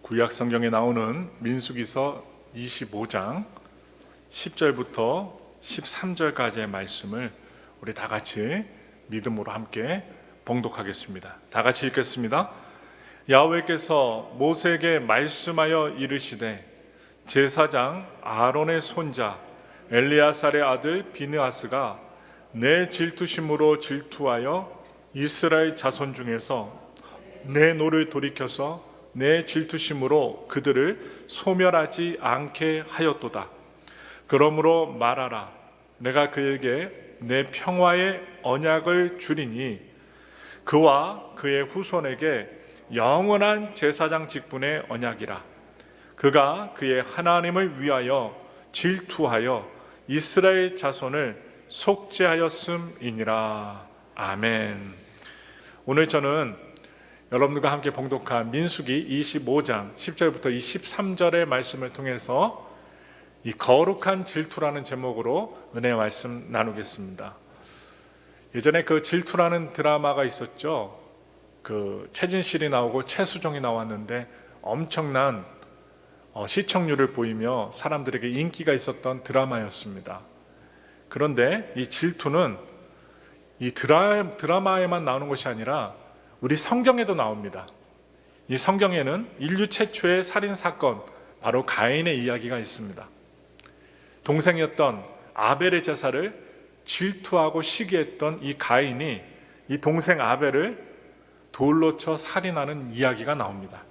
구약 성경에 나오는 민수기서 25장 10절부터 13절까지의 말씀을 우리 다 같이 믿음으로 함께 봉독하겠습니다. 다 같이 읽겠습니다. 야훼께서 모세에게 말씀하여 이르시되 제사장 아론의 손자 엘리아살의 아들 비느하스가 내 질투심으로 질투하여 이스라엘 자손 중에서 내 노를 돌이켜서 내 질투심으로 그들을 소멸하지 않게 하였도다. 그러므로 말하라. 내가 그에게 내 평화의 언약을 주리니 그와 그의 후손에게 영원한 제사장 직분의 언약이라. 그가 그의 하나님을 위하여 질투하여 이스라엘 자손을 속죄하였음이니라. 아멘. 오늘 저는 여러분들과 함께 봉독한 민수기 25장 10절부터 23절의 말씀을 통해서 이 거룩한 질투라는 제목으로 은혜의 말씀 나누겠습니다. 예전에 그 질투라는 드라마가 있었죠. 그 최진실이 나오고 최수종이 나왔는데 엄청난 시청률을 보이며 사람들에게 인기가 있었던 드라마였습니다. 그런데 이 질투는 이 드라마에만 나오는 것이 아니라 우리 성경에도 나옵니다. 이 성경에는 인류 최초의 살인사건, 바로 가인의 이야기가 있습니다. 동생이었던 아벨의 제사를 질투하고 시기했던 이 가인이 이 동생 아벨을 돌로 쳐 살인하는 이야기가 나옵니다.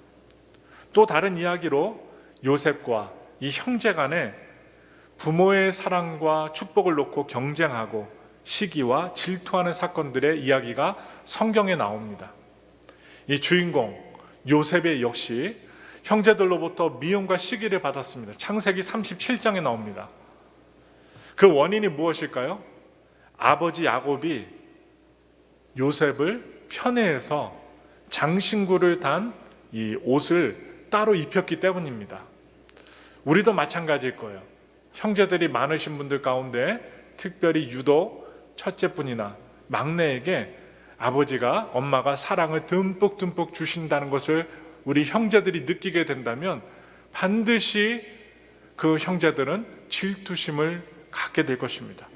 또 다른 이야기로 요셉과 이 형제 간에 부모의 사랑과 축복을 놓고 경쟁하고 시기와 질투하는 사건들의 이야기가 성경에 나옵니다. 이 주인공 요셉의 역시 형제들로부터 미움과 시기를 받았습니다. 창세기 37장에 나옵니다. 그 원인이 무엇일까요? 아버지 야곱이 요셉을 편애해서 장신구를 단 이 옷을 따로 입혔기 때문입니다. 우리도 마찬가지일 거예요. 형제들이 많으신 분들 가운데 특별히 유독 첫째뿐이나 막내에게 아버지가 엄마가 사랑을 듬뿍 주신다는 것을 우리 형제들이 느끼게 된다면 반드시 그 형제들은 질투심을 갖게 될 것입니다.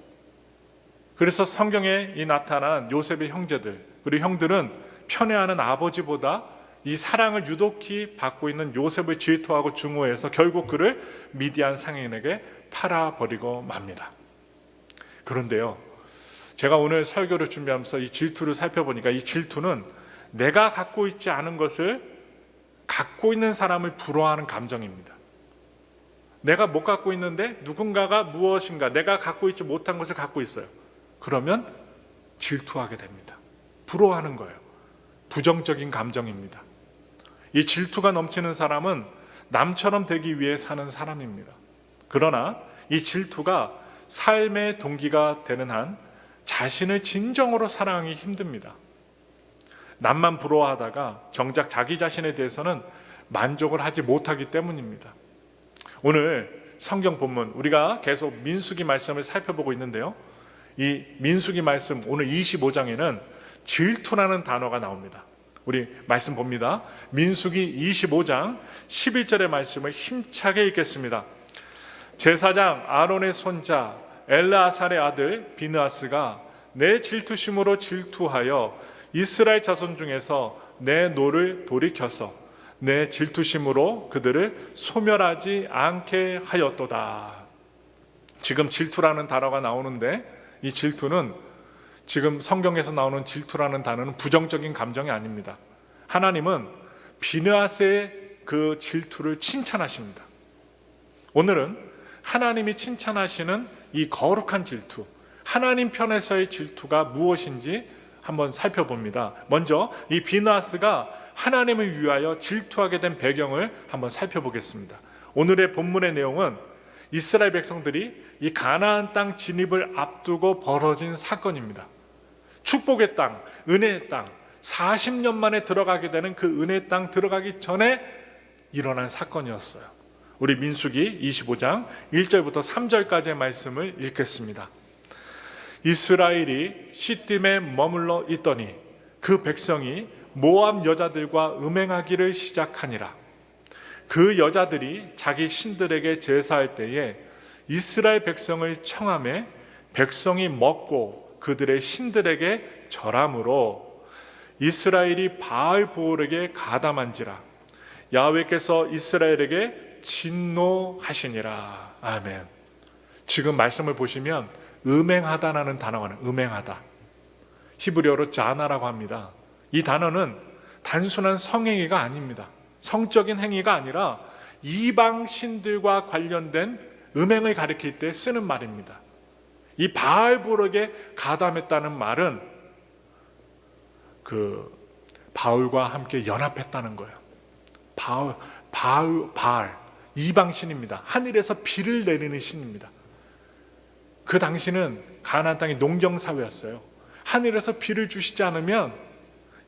그래서 성경에 이 나타난 요셉의 형제들, 그리고 형들은 편애하는 아버지보다 이 사랑을 유독히 받고 있는 요셉을 질투하고 증오해서 결국 그를 미디안 상인에게 팔아버리고 맙니다. 그런데요, 제가 오늘 설교를 준비하면서 이 질투를 살펴보니까 이 질투는 내가 갖고 있지 않은 것을 갖고 있는 사람을 부러워하는 감정입니다. 내가 못 갖고 있는데 누군가가 무엇인가 내가 갖고 있지 못한 것을 갖고 있어요. 그러면 질투하게 됩니다. 부러워하는 거예요. 부정적인 감정입니다. 이 질투가 넘치는 사람은 남처럼 되기 위해 사는 사람입니다. 그러나 이 질투가 삶의 동기가 되는 한 자신을 진정으로 사랑하기 힘듭니다. 남만 부러워하다가 정작 자기 자신에 대해서는 만족을 하지 못하기 때문입니다. 오늘 성경 본문 우리가 계속 민수기 말씀을 살펴보고 있는데요, 이 민수기 말씀 오늘 25장에는 질투라는 단어가 나옵니다. 우리 말씀 봅니다. 민수기 25장 11절의 말씀을 힘차게 읽겠습니다. 제사장 아론의 손자 엘르아살의 아들 비느하스가 내 질투심으로 질투하여 이스라엘 자손 중에서 내 노를 돌이켜서 내 질투심으로 그들을 소멸하지 않게 하였도다. 지금 질투라는 단어가 나오는데 이 질투는 지금 성경에서 나오는 질투라는 단어는 부정적인 감정이 아닙니다. 하나님은 비느하스의 그 질투를 칭찬하십니다. 오늘은 하나님이 칭찬하시는 이 거룩한 질투, 하나님 편에서의 질투가 무엇인지 한번 살펴봅니다. 먼저 이 비느하스가 하나님을 위하여 질투하게 된 배경을 한번 살펴보겠습니다. 오늘의 본문의 내용은 이스라엘 백성들이 이 가나안 땅 진입을 앞두고 벌어진 사건입니다. 축복의 땅, 은혜의 땅, 40년 만에 들어가게 되는 그 은혜의 땅 들어가기 전에 일어난 사건이었어요. 우리 민수기 25장 1절부터 3절까지의 말씀을 읽겠습니다. 이스라엘이 시딤에 머물러 있더니 그 백성이 모압 여자들과 음행하기를 시작하니라. 그 여자들이 자기 신들에게 제사할 때에 이스라엘 백성을 청함에 백성이 먹고 그들의 신들에게 절함으로 이스라엘이 바알 보올에게 가담한지라 야훼께서 이스라엘에게 진노하시니라. 아멘. 지금 말씀을 보시면 음행하다라는 단어가 나와요. 음행하다. 히브리어로 자나라고 합니다. 이 단어는 단순한 성행위가 아닙니다. 성적인 행위가 아니라 이방 신들과 관련된 음행을 가리킬 때 쓰는 말입니다. 이 바알볼에게 가담했다는 말은 그 바울과 함께 연합했다는 거예요. 바알 이방 신입니다. 하늘에서 비를 내리는 신입니다. 그 당시는 가나안 땅이 농경 사회였어요. 하늘에서 비를 주시지 않으면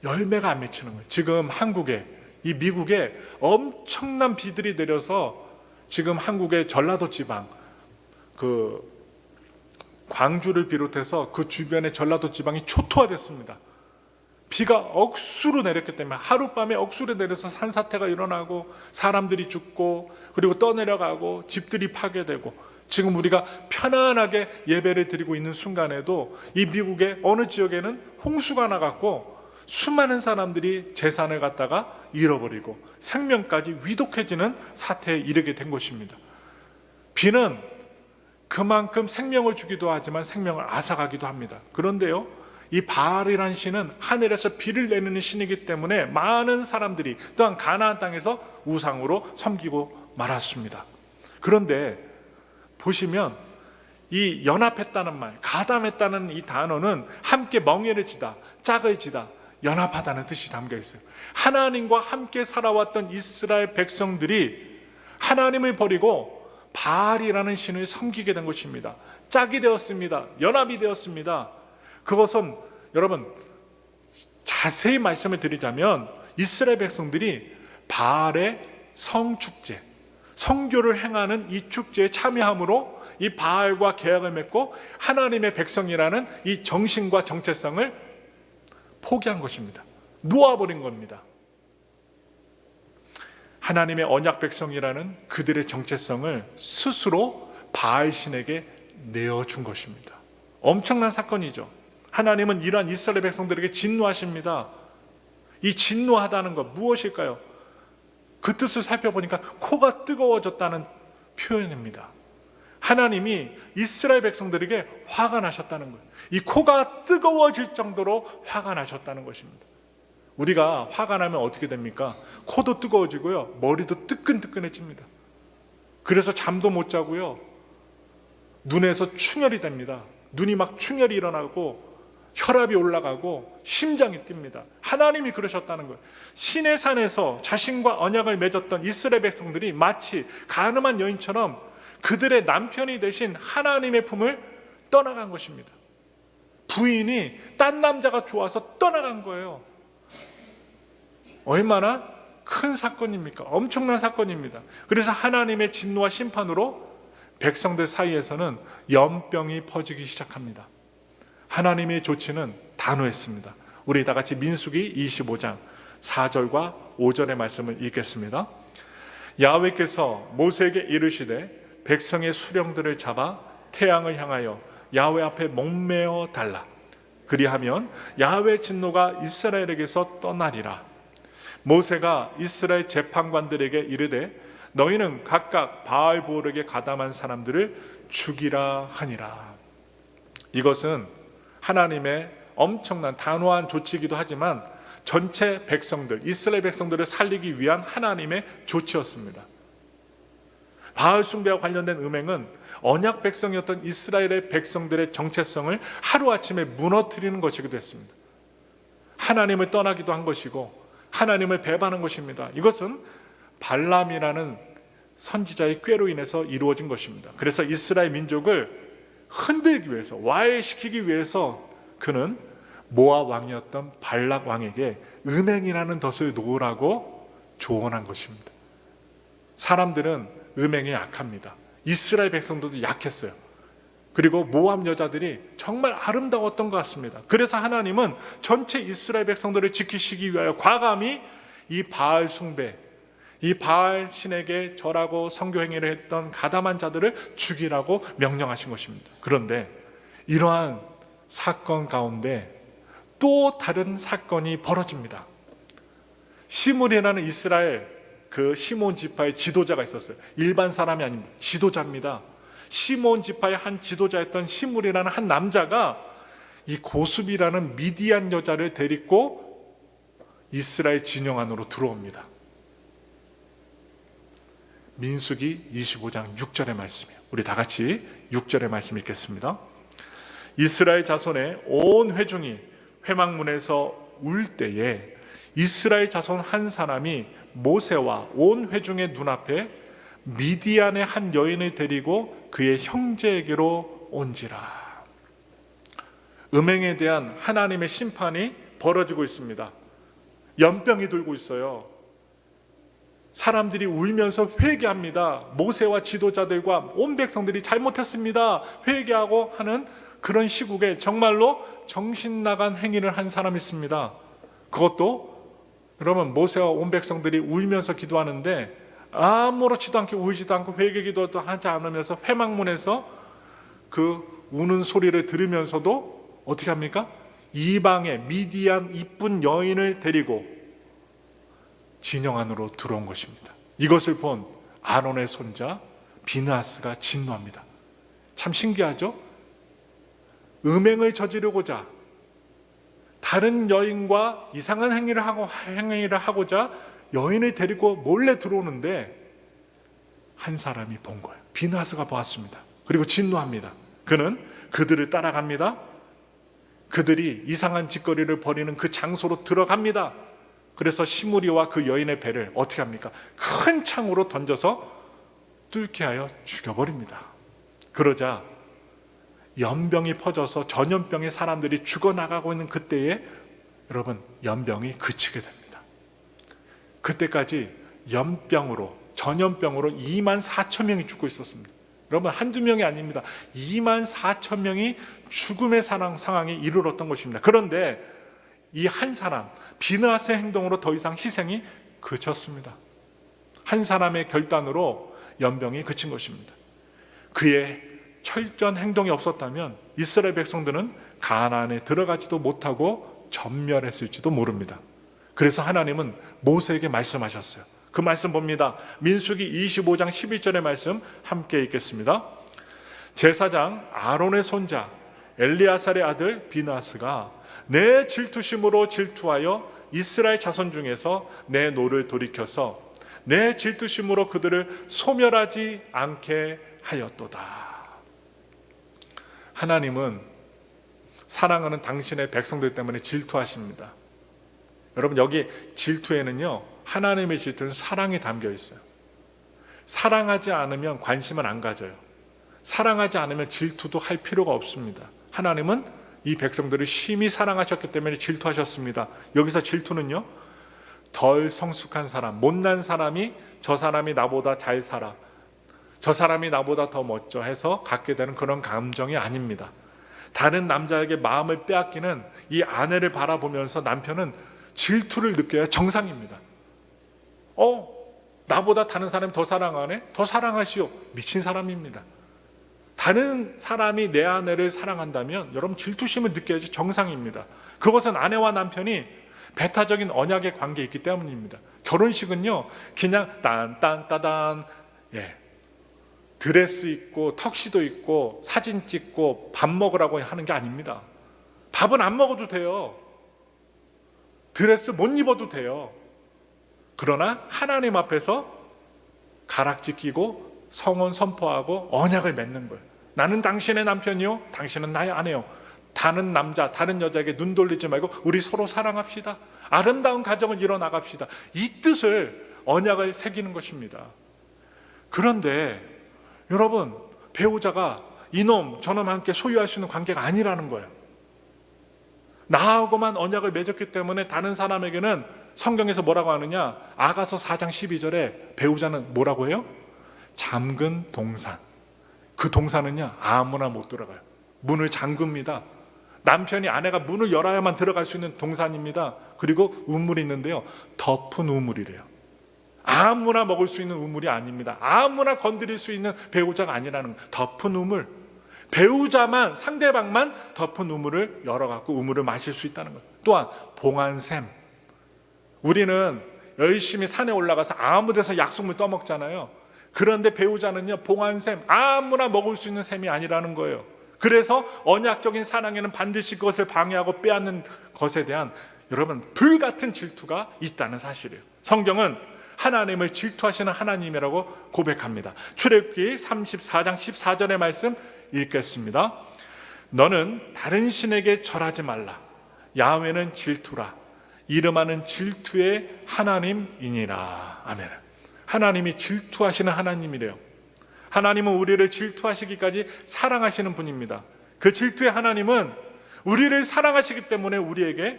열매가 안 맺히는 거예요. 지금 한국에 이 미국에 엄청난 비들이 내려서 지금 한국의 전라도 지방 그 광주를 비롯해서 그 주변의 전라도 지방이 초토화됐습니다. 비가 억수로 내렸기 때문에 하룻밤에 억수로 내려서 산사태가 일어나고 사람들이 죽고 그리고 떠내려가고 집들이 파괴되고 지금 우리가 편안하게 예배를 드리고 있는 순간에도 이 미국의 어느 지역에는 홍수가 나갔고 수많은 사람들이 재산을 갖다가 잃어버리고 생명까지 위독해지는 사태에 이르게 된 것입니다. 비는 그만큼 생명을 주기도 하지만 생명을 앗아가기도 합니다. 그런데요, 이 바알이라는 신은 하늘에서 비를 내리는 신이기 때문에 많은 사람들이 또한 가나안 땅에서 우상으로 섬기고 말았습니다. 그런데 보시면 이 연합했다는 말, 가담했다는 이 단어는 함께 멍에를 지다, 짝을 지다, 연합하다는 뜻이 담겨 있어요. 하나님과 함께 살아왔던 이스라엘 백성들이 하나님을 버리고 바알이라는 신을 섬기게 된 것입니다. 짝이 되었습니다. 연합이 되었습니다. 그것은 여러분 자세히 말씀을 드리자면 이스라엘 백성들이 바알의 성축제, 성교를 행하는 이 축제에 참여함으로 이 바알과 계약을 맺고 하나님의 백성이라는 이 정신과 정체성을 포기한 것입니다. 놓아버린 겁니다. 하나님의 언약 백성이라는 그들의 정체성을 스스로 바알 신에게 내어준 것입니다. 엄청난 사건이죠. 하나님은 이러한 이스라엘 백성들에게 진노하십니다. 이 진노하다는 것 무엇일까요? 그 뜻을 살펴보니까 코가 뜨거워졌다는 표현입니다. 하나님이 이스라엘 백성들에게 화가 나셨다는 거예요. 이 코가 뜨거워질 정도로 화가 나셨다는 것입니다. 우리가 화가 나면 어떻게 됩니까? 코도 뜨거워지고요, 머리도 뜨끈뜨끈해집니다. 그래서 잠도 못 자고요, 눈에서 충혈이 됩니다. 눈이 막 충혈이 일어나고 혈압이 올라가고 심장이 뜁니다. 하나님이 그러셨다는 거예요. 시내 산에서 자신과 언약을 맺었던 이스라엘 백성들이 마치 가늠한 여인처럼 그들의 남편이 되신 하나님의 품을 떠나간 것입니다. 부인이 딴 남자가 좋아서 떠나간 거예요. 얼마나 큰 사건입니까? 엄청난 사건입니다. 그래서 하나님의 진노와 심판으로 백성들 사이에서는 연병이 퍼지기 시작합니다. 하나님의 조치는 단호했습니다. 우리 다 같이 민수기 25장 4절과 5절의 말씀을 읽겠습니다. 야훼께서 모세에게 이르시되 백성의 수령들을 잡아 태양을 향하여 야훼 앞에 목매어 달라. 그리하면 야훼 진노가 이스라엘에게서 떠나리라. 모세가 이스라엘 재판관들에게 이르되 너희는 각각 바알보올에게 가담한 사람들을 죽이라 하니라. 이것은 하나님의 엄청난 단호한 조치이기도 하지만 전체 백성들, 이스라엘 백성들을 살리기 위한 하나님의 조치였습니다. 바알 숭배와 관련된 음행은 언약 백성이었던 이스라엘의 백성들의 정체성을 하루아침에 무너뜨리는 것이기도 했습니다. 하나님을 떠나기도 한 것이고 하나님을 배반한 것입니다. 이것은 발람이라는 선지자의 꾀로 인해서 이루어진 것입니다. 그래서 이스라엘 민족을 흔들기 위해서, 와해시키기 위해서 그는 모압 왕이었던 발락 왕에게 음행이라는 덫을 놓으라고 조언한 것입니다. 사람들은 음행에 약합니다. 이스라엘 백성들도 약했어요. 그리고 모압 여자들이 정말 아름다웠던 것 같습니다. 그래서 하나님은 전체 이스라엘 백성들을 지키시기 위하여 과감히 이 바알 숭배, 이 바알 신에게 절하고 성교 행위를 했던 가담한 자들을 죽이라고 명령하신 것입니다. 그런데 이러한 사건 가운데 또 다른 사건이 벌어집니다. 시므리라는 이스라엘 그 시몬 지파의 지도자가 있었어요. 일반 사람이 아닙니다. 지도자입니다. 시몬 지파의 한 지도자였던 시므리라는 한 남자가 이 고수비라는 미디안 여자를 데리고 이스라엘 진영 안으로 들어옵니다. 민수기 25장 6절의 말씀이에요. 우리 다 같이 6절의 말씀 읽겠습니다. 이스라엘 자손의 온 회중이 회막문에서 울 때에 이스라엘 자손 한 사람이 모세와 온 회중의 눈앞에 미디안의 한 여인을 데리고 그의 형제에게로 온지라. 음행에 대한 하나님의 심판이 벌어지고 있습니다. 연병이 돌고 있어요. 사람들이 울면서 회개합니다. 모세와 지도자들과 온 백성들이 잘못했습니다. 회개하고 하는 그런 시국에 정말로 정신 나간 행위를 한 사람이 있습니다. 그것도 여러분, 모세와 온 백성들이 울면서 기도하는데 아무렇지도 않게 울지도 않고 회개 기도도 하지 않으면서 회막문에서 그 우는 소리를 들으면서도 어떻게 합니까? 이방의 미디안 이쁜 여인을 데리고 진영 안으로 들어온 것입니다. 이것을 본 아론의 손자 비느하스가 진노합니다. 참 신기하죠? 음행을 저지르고자 다른 여인과 이상한 행위를 하고자 여인을 데리고 몰래 들어오는데 한 사람이 본 거예요. 비느하스가 보았습니다. 그리고 진노합니다. 그는 그들을 따라갑니다. 그들이 이상한 짓거리를 벌이는 그 장소로 들어갑니다. 그래서 시므리와 그 여인의 배를 어떻게 합니까? 큰 창으로 던져서 뚫게 하여 죽여버립니다. 그러자 연병이 퍼져서 전염병의 사람들이 죽어나가고 있는 그때에 여러분, 연병이 그치게 됩니다. 그때까지 전염병으로 2만 4천 명이 죽고 있었습니다. 여러분, 한두 명이 아닙니다. 2만 4천 명이 죽음의 상황에 이르렀던 것입니다. 그런데 이 한 사람 비느하스의 행동으로 더 이상 희생이 그쳤습니다. 한 사람의 결단으로 연병이 그친 것입니다. 그의 철저한 행동이 없었다면 이스라엘 백성들은 가나안에 들어가지도 못하고 전멸했을지도 모릅니다. 그래서 하나님은 모세에게 말씀하셨어요. 그 말씀 봅니다. 민수기 25장 11절의 말씀 함께 읽겠습니다. 제사장 아론의 손자 엘리아살의 아들 비느하스가 내 질투심으로 질투하여 이스라엘 자손 중에서 내 노를 돌이켜서 내 질투심으로 그들을 소멸하지 않게 하였도다. 하나님은 사랑하는 당신의 백성들 때문에 질투하십니다. 여러분, 여기 질투에는요, 하나님의 질투는 사랑이 담겨 있어요. 사랑하지 않으면 관심을 안 가져요. 사랑하지 않으면 질투도 할 필요가 없습니다. 하나님은 이 백성들을 심히 사랑하셨기 때문에 질투하셨습니다. 여기서 질투는요, 덜 성숙한 사람, 못난 사람이 저 사람이 나보다 잘 살아, 저 사람이 나보다 더 멋져 해서 갖게 되는 그런 감정이 아닙니다. 다른 남자에게 마음을 빼앗기는 이 아내를 바라보면서 남편은 질투를 느껴야 정상입니다. 나보다 다른 사람이 더 사랑하네? 더 사랑하시오. 미친 사람입니다. 다른 사람이 내 아내를 사랑한다면 여러분, 질투심을 느껴야지 정상입니다. 그것은 아내와 남편이 배타적인 언약의 관계에 있기 때문입니다. 결혼식은요, 그냥 딴딴따단 드레스 입고 턱시도 입고 사진 찍고 밥 먹으라고 하는 게 아닙니다. 밥은 안 먹어도 돼요. 드레스 못 입어도 돼요. 그러나 하나님 앞에서 가락지 끼고 성원 선포하고 언약을 맺는 거예요. 나는 당신의 남편이요, 당신은 나의 아내요. 다른 남자, 다른 여자에게 눈 돌리지 말고 우리 서로 사랑합시다. 아름다운 가정을 이뤄나갑시다. 이 뜻을, 언약을 새기는 것입니다. 그런데 여러분, 배우자가 이놈 저놈 함께 소유할 수 있는 관계가 아니라는 거예요. 나하고만 언약을 맺었기 때문에 다른 사람에게는 성경에서 뭐라고 하느냐, 아가서 4장 12절에 배우자는 뭐라고 해요? 잠근 동산. 그 동산은요, 아무나 못 들어가요. 문을 잠급니다. 남편이 아내가 문을 열어야만 들어갈 수 있는 동산입니다. 그리고 우물이 있는데요, 덮은 우물이래요. 아무나 먹을 수 있는 우물이 아닙니다. 아무나 건드릴 수 있는 배우자가 아니라는 거예요. 덮은 우물, 배우자만, 상대방만 덮은 우물을 열어갖고 우물을 마실 수 있다는 거예요. 또한 봉안샘, 우리는 열심히 산에 올라가서 아무 데서 약속물 떠먹잖아요. 그런데 배우자는요, 봉안샘, 아무나 먹을 수 있는 샘이 아니라는 거예요. 그래서 언약적인 사랑에는 반드시 그것을 방해하고 빼앗는 것에 대한 여러분 불같은 질투가 있다는 사실이에요. 성경은 하나님을 질투하시는 하나님이라고 고백합니다. 출애굽기 34장 14절의 말씀 읽겠습니다. 너는 다른 신에게 절하지 말라. 야훼는 질투라. 이름하는 질투의 하나님이니라. 아멘. 하나님이 질투하시는 하나님이래요. 하나님은 우리를 질투하시기까지 사랑하시는 분입니다. 그 질투의 하나님은 우리를 사랑하시기 때문에 우리에게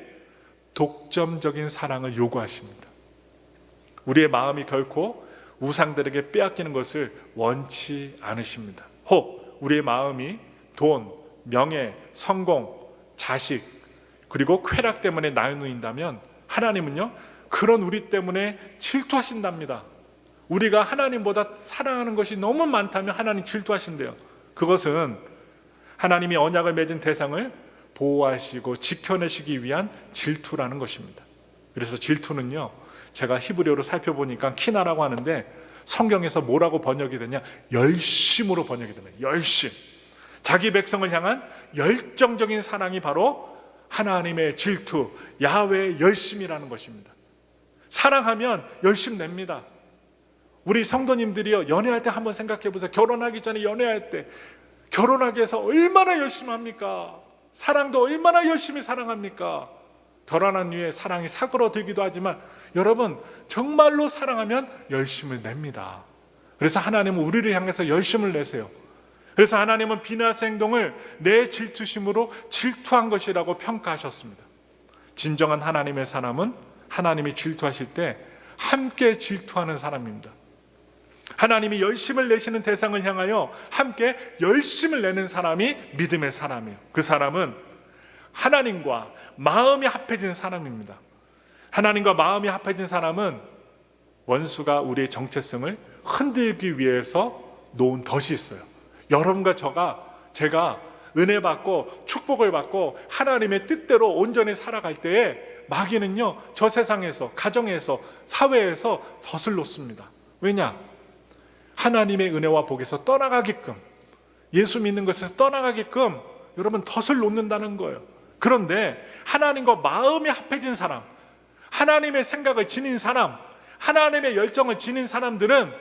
독점적인 사랑을 요구하십니다. 우리의 마음이 결코 우상들에게 빼앗기는 것을 원치 않으십니다. 혹 우리의 마음이 돈, 명예, 성공, 자식, 그리고 쾌락 때문에 나누인다면 하나님은요, 그런 우리 때문에 질투하신답니다. 우리가 하나님보다 사랑하는 것이 너무 많다면 하나님 질투하신대요. 그것은 하나님이 언약을 맺은 대상을 보호하시고 지켜내시기 위한 질투라는 것입니다. 그래서 질투는요, 제가 히브리어로 살펴보니까 키나라고 하는데 성경에서 뭐라고 번역이 되냐, 열심으로 번역이 됩니다. 열심. 자기 백성을 향한 열정적인 사랑이 바로 하나님의 질투, 야훼의 열심이라는 것입니다. 사랑하면 열심 냅니다. 우리 성도님들이요, 연애할 때 한번 생각해 보세요. 결혼하기 전에 연애할 때 결혼하기 위해서 얼마나 열심히 합니까? 사랑도 얼마나 열심히 사랑합니까? 결혼한 이후에 사랑이 사그러들기도 하지만 여러분 정말로 사랑하면 열심을 냅니다. 그래서 하나님은 우리를 향해서 열심을 내세요. 그래서 하나님은 비나스 행동을 내 질투심으로 질투한 것이라고 평가하셨습니다. 진정한 하나님의 사람은 하나님이 질투하실 때 함께 질투하는 사람입니다. 하나님이 열심을 내시는 대상을 향하여 함께 열심을 내는 사람이 믿음의 사람이에요. 그 사람은 하나님과 마음이 합해진 사람입니다. 하나님과 마음이 합해진 사람은 원수가 우리의 정체성을 흔들기 위해서 놓은 덫이 있어요. 여러분과 제가 은혜 받고 축복을 받고 하나님의 뜻대로 온전히 살아갈 때에 마귀는요, 저 세상에서, 가정에서, 사회에서 덫을 놓습니다. 왜냐? 하나님의 은혜와 복에서 떠나가게끔, 예수 믿는 것에서 떠나가게끔 여러분 덫을 놓는다는 거예요. 그런데 하나님과 마음이 합해진 사람, 하나님의 생각을 지닌 사람, 하나님의 열정을 지닌 사람들은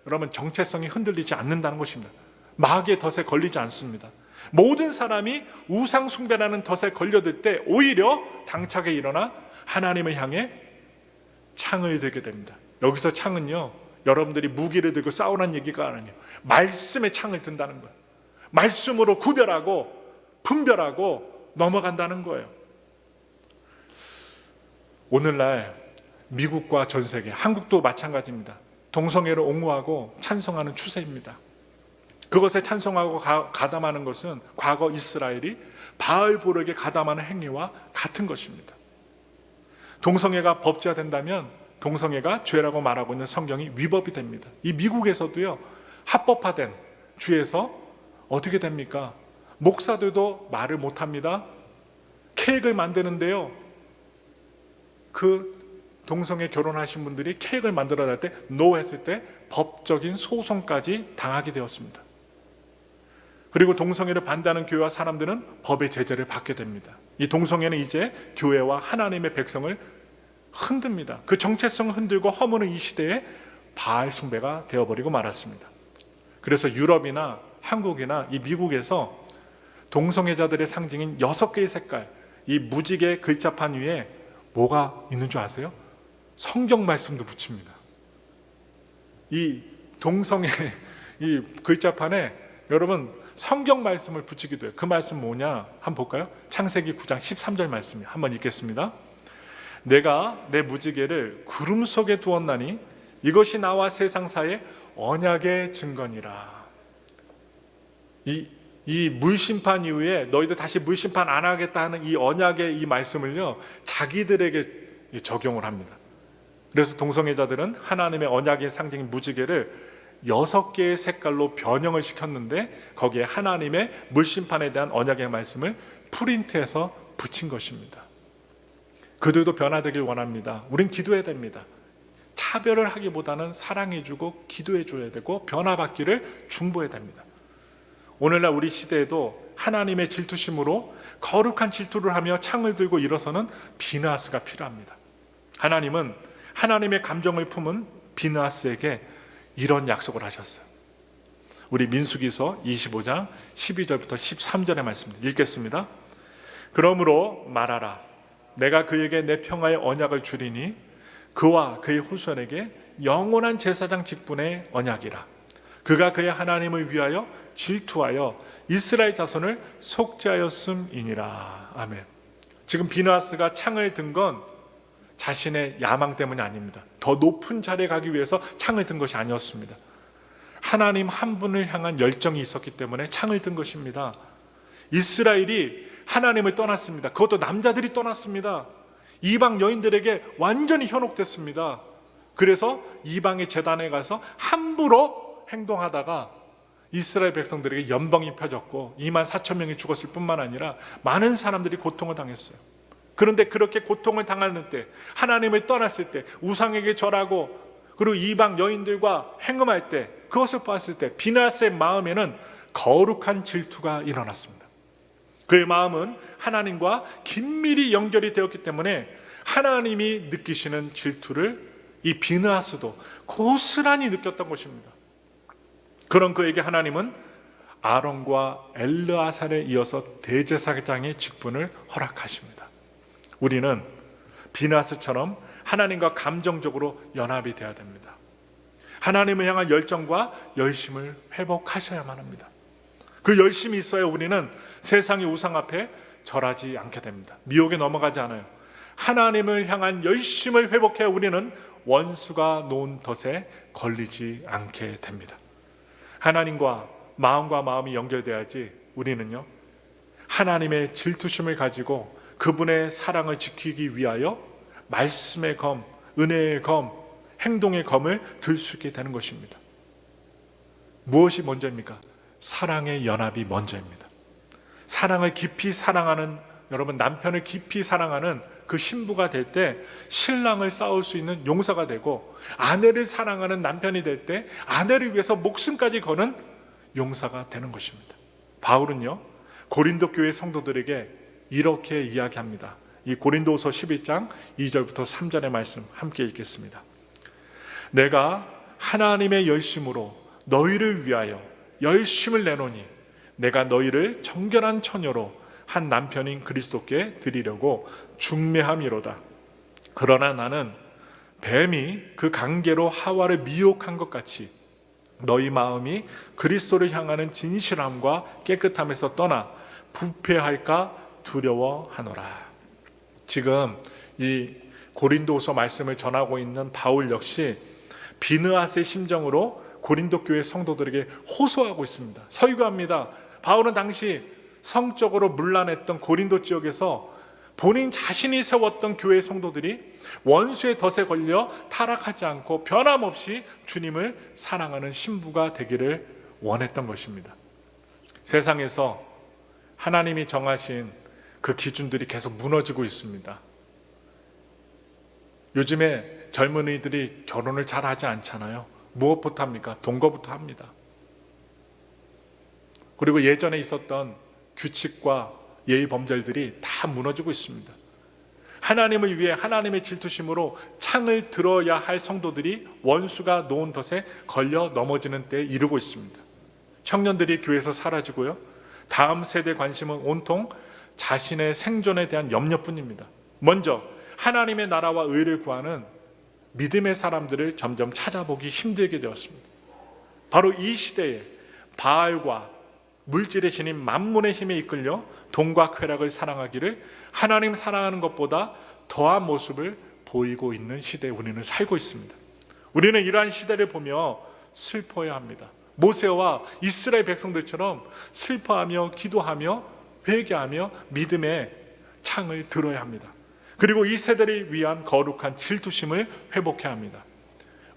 여러분 정체성이 흔들리지 않는다는 것입니다. 마귀의 덫에 걸리지 않습니다. 모든 사람이 우상 숭배라는 덫에 걸려들 때 오히려 당차게 일어나 하나님을 향해 창을 들게 됩니다. 여기서 창은요, 여러분들이 무기를 들고 싸우라는 얘기가 아니에요. 말씀의 창을 든다는 거예요. 말씀으로 구별하고 분별하고 넘어간다는 거예요. 오늘날 미국과 전 세계, 한국도 마찬가지입니다. 동성애를 옹호하고 찬성하는 추세입니다. 그것에 찬성하고 가담하는 것은 과거 이스라엘이 바알보르에게 가담하는 행위와 같은 것입니다. 동성애가 법제화된다면 동성애가 죄라고 말하고 있는 성경이 위법이 됩니다. 이 미국에서도요, 합법화된 주에서 어떻게 됩니까? 목사들도 말을 못합니다. 케이크를 만드는데요, 그 동성애 결혼하신 분들이 케이크를 만들어야 할 때 노 했을 때 법적인 소송까지 당하게 되었습니다. 그리고 동성애를 반대하는 교회와 사람들은 법의 제재를 받게 됩니다. 이 동성애는 이제 교회와 하나님의 백성을 흔듭니다. 그 정체성을 흔들고 허무는 이 시대에 바알 숭배가 되어버리고 말았습니다. 그래서 유럽이나 한국이나 이 미국에서 동성애자들의 상징인 6개의 색깔, 이 무지개 글자판 위에 뭐가 있는 줄 아세요? 성경 말씀도 붙입니다. 이 동성애 이 글자판에 여러분 성경 말씀을 붙이기도 해요. 그 말씀 뭐냐? 한번 볼까요? 창세기 9장 13절 말씀이에요. 한번 읽겠습니다. 내가 내 무지개를 구름 속에 두었나니 이것이 나와 세상사의 언약의 증거니라. 이 물심판 이후에 너희들 다시 물심판 안 하겠다 하는 이 언약의 이 말씀을요, 자기들에게 적용을 합니다. 그래서 동성애자들은 하나님의 언약의 상징인 무지개를 6개의 색깔로 변형을 시켰는데 거기에 하나님의 물심판에 대한 언약의 말씀을 프린트해서 붙인 것입니다. 그들도 변화되길 원합니다. 우린 기도해야 됩니다. 차별을 하기보다는 사랑해주고 기도해줘야 되고 변화받기를 중보해야 됩니다. 오늘날 우리 시대에도 하나님의 질투심으로 거룩한 질투를 하며 창을 들고 일어서는 비느하스가 필요합니다. 하나님은 하나님의 감정을 품은 비느하스에게 이런 약속을 하셨어요. 우리 민수기서 25장 12절부터 13절의 말씀 읽겠습니다. 그러므로 말하라. 내가 그에게 내 평화의 언약을 주리니 그와 그의 후손에게 영원한 제사장 직분의 언약이라. 그가 그의 하나님을 위하여 질투하여 이스라엘 자손을 속죄하였음이니라. 아멘. 지금 비느하스가 창을 든 건 자신의 야망 때문이 아닙니다. 더 높은 자리에 가기 위해서 창을 든 것이 아니었습니다. 하나님 한 분을 향한 열정이 있었기 때문에 창을 든 것입니다. 이스라엘이 하나님을 떠났습니다. 그것도 남자들이 떠났습니다. 이방 여인들에게 완전히 현혹됐습니다. 그래서 이방의 제단에 가서 함부로 행동하다가 이스라엘 백성들에게 연병이 펴졌고 24,000명이 죽었을 뿐만 아니라 많은 사람들이 고통을 당했어요. 그런데 그렇게 고통을 당하는 때, 하나님을 떠났을 때, 우상에게 절하고 그리고 이방 여인들과 행음할 때, 그것을 봤을 때 비느하스의 마음에는 거룩한 질투가 일어났습니다. 그의 마음은 하나님과 긴밀히 연결이 되었기 때문에 하나님이 느끼시는 질투를 이 비느하스도 고스란히 느꼈던 것입니다. 그런 그에게 하나님은 아론과 엘르아살에 이어서 대제사장의 직분을 허락하십니다. 우리는 비느하스처럼 하나님과 감정적으로 연합이 되어야 됩니다. 하나님을 향한 열정과 열심을 회복하셔야만 합니다. 그 열심이 있어야 우리는 세상의 우상 앞에 절하지 않게 됩니다. 미혹에 넘어가지 않아요. 하나님을 향한 열심을 회복해야 우리는 원수가 놓은 덫에 걸리지 않게 됩니다. 하나님과 마음이 연결돼야지 우리는요, 하나님의 질투심을 가지고 그분의 사랑을 지키기 위하여 말씀의 검, 은혜의 검, 행동의 검을 들 수 있게 되는 것입니다. 무엇이 먼저입니까? 사랑의 연합이 먼저입니다. 사랑을 깊이 사랑하는, 여러분, 남편을 깊이 사랑하는 그 신부가 될 때 신랑을 싸울 수 있는 용사가 되고, 아내를 사랑하는 남편이 될 때 아내를 위해서 목숨까지 거는 용사가 되는 것입니다. 바울은요, 고린도 교회 성도들에게 이렇게 이야기합니다. 이 고린도후서 11장 2절부터 3절의 말씀 함께 읽겠습니다. 내가 하나님의 열심으로 너희를 위하여 열심을 내노니 내가 너희를 정결한 처녀로 한 남편인 그리스도께 드리려고 중매함이로다. 그러나 나는 뱀이 그 관계로 하와를 미혹한 것 같이 너희 마음이 그리스도를 향하는 진실함과 깨끗함에서 떠나 부패할까 두려워하노라. 지금 이 고린도서 말씀을 전하고 있는 바울 역시 비느하스의 심정으로 고린도 교회 성도들에게 호소하고 있습니다. 설교합니다. 바울은 당시 성적으로 문란했던 고린도 지역에서 본인 자신이 세웠던 교회 성도들이 원수의 덫에 걸려 타락하지 않고 변함없이 주님을 사랑하는 신부가 되기를 원했던 것입니다. 세상에서 하나님이 정하신 그 기준들이 계속 무너지고 있습니다. 요즘에 젊은이들이 결혼을 잘 하지 않잖아요. 무엇부터 합니까? 동거부터 합니다. 그리고 예전에 있었던 규칙과 예의 범절들이 다 무너지고 있습니다. 하나님을 위해 하나님의 질투심으로 창을 들어야 할 성도들이 원수가 놓은 덫에 걸려 넘어지는 때에 이르고 있습니다. 청년들이 교회에서 사라지고요, 다음 세대 관심은 온통 자신의 생존에 대한 염려뿐입니다. 먼저 하나님의 나라와 의를 구하는 믿음의 사람들을 점점 찾아보기 힘들게 되었습니다. 바로 이 시대에 바알과 물질의 신인 만문의 힘에 이끌려 돈과 쾌락을 사랑하기를 하나님 사랑하는 것보다 더한 모습을 보이고 있는 시대에 우리는 살고 있습니다. 우리는 이러한 시대를 보며 슬퍼해야 합니다. 모세와 이스라엘 백성들처럼 슬퍼하며 기도하며 회개하며 믿음의 창을 들어야 합니다. 그리고 이 세대를 위한 거룩한 질투심을 회복해야 합니다.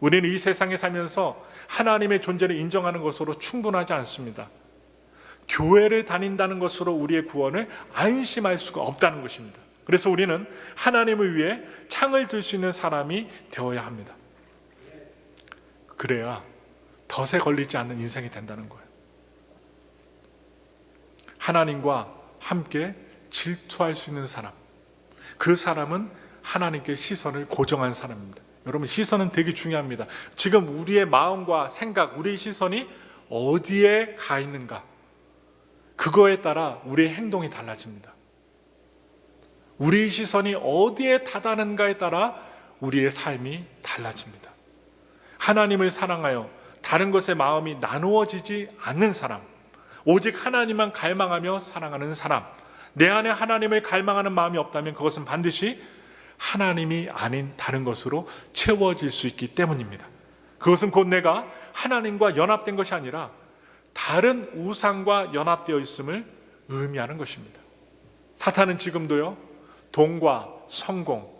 우리는 이 세상에 살면서 하나님의 존재를 인정하는 것으로 충분하지 않습니다. 교회를 다닌다는 것으로 우리의 구원을 안심할 수가 없다는 것입니다. 그래서 우리는 하나님을 위해 창을 들 수 있는 사람이 되어야 합니다. 그래야 덫에 걸리지 않는 인생이 된다는 거예요. 하나님과 함께 질투할 수 있는 사람, 그 사람은 하나님께 시선을 고정한 사람입니다. 여러분, 시선은 되게 중요합니다. 지금 우리의 마음과 생각, 우리의 시선이 어디에 가 있는가, 그거에 따라 우리의 행동이 달라집니다. 우리의 시선이 어디에 닿았는가에 따라 우리의 삶이 달라집니다. 하나님을 사랑하여 다른 것에 마음이 나누어지지 않는 사람, 오직 하나님만 갈망하며 사랑하는 사람, 내 안에 하나님을 갈망하는 마음이 없다면 그것은 반드시 하나님이 아닌 다른 것으로 채워질 수 있기 때문입니다. 그것은 곧 내가 하나님과 연합된 것이 아니라 다른 우상과 연합되어 있음을 의미하는 것입니다. 사탄은 지금도요, 돈과 성공,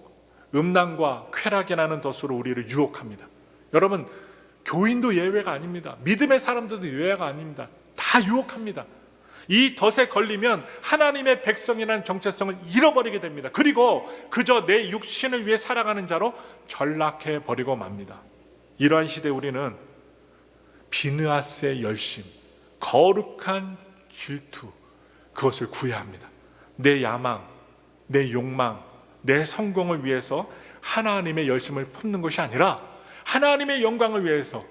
음란과 쾌락이라는 덫으로 우리를 유혹합니다. 여러분, 교인도 예외가 아닙니다. 믿음의 사람들도 예외가 아닙니다. 다 유혹합니다. 이 덫에 걸리면 하나님의 백성이라는 정체성을 잃어버리게 됩니다. 그리고 그저 내 육신을 위해 살아가는 자로 전락해 버리고 맙니다. 이러한 시대에 우리는 비느하스의 열심, 거룩한 질투, 그것을 구해야 합니다. 내 야망, 내 욕망, 내 성공을 위해서 하나님의 열심을 품는 것이 아니라 하나님의 영광을 위해서,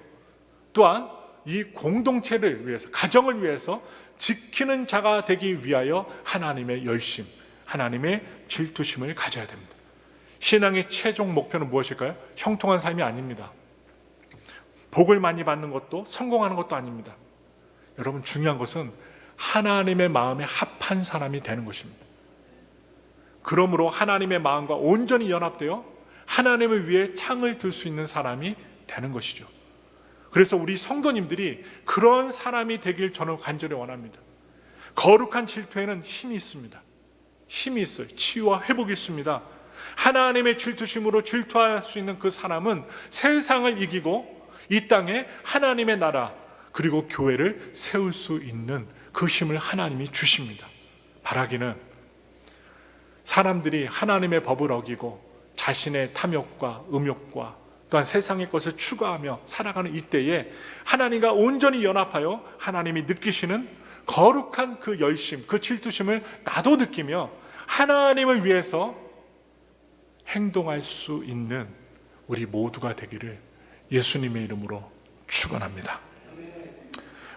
또한 이 공동체를 위해서, 가정을 위해서 지키는 자가 되기 위하여 하나님의 열심, 하나님의 질투심을 가져야 됩니다. 신앙의 최종 목표는 무엇일까요? 형통한 삶이 아닙니다. 복을 많이 받는 것도 성공하는 것도 아닙니다. 여러분, 중요한 것은 하나님의 마음에 합한 사람이 되는 것입니다. 그러므로 하나님의 마음과 온전히 연합되어 하나님을 위해 창을 들 수 있는 사람이 되는 것이죠. 그래서 우리 성도님들이 그런 사람이 되길 저는 간절히 원합니다. 거룩한 질투에는 힘이 있습니다. 힘이 있어요. 치유와 회복이 있습니다. 하나님의 질투심으로 질투할 수 있는 그 사람은 세상을 이기고 이 땅에 하나님의 나라, 그리고 교회를 세울 수 있는 그 힘을 하나님이 주십니다. 바라기는 사람들이 하나님의 법을 어기고 자신의 탐욕과 음욕과 또한 세상의 것을 추구하며 살아가는 이때에 하나님과 온전히 연합하여 하나님이 느끼시는 거룩한 그 열심, 그 질투심을 나도 느끼며 하나님을 위해서 행동할 수 있는 우리 모두가 되기를 예수님의 이름으로 축원합니다.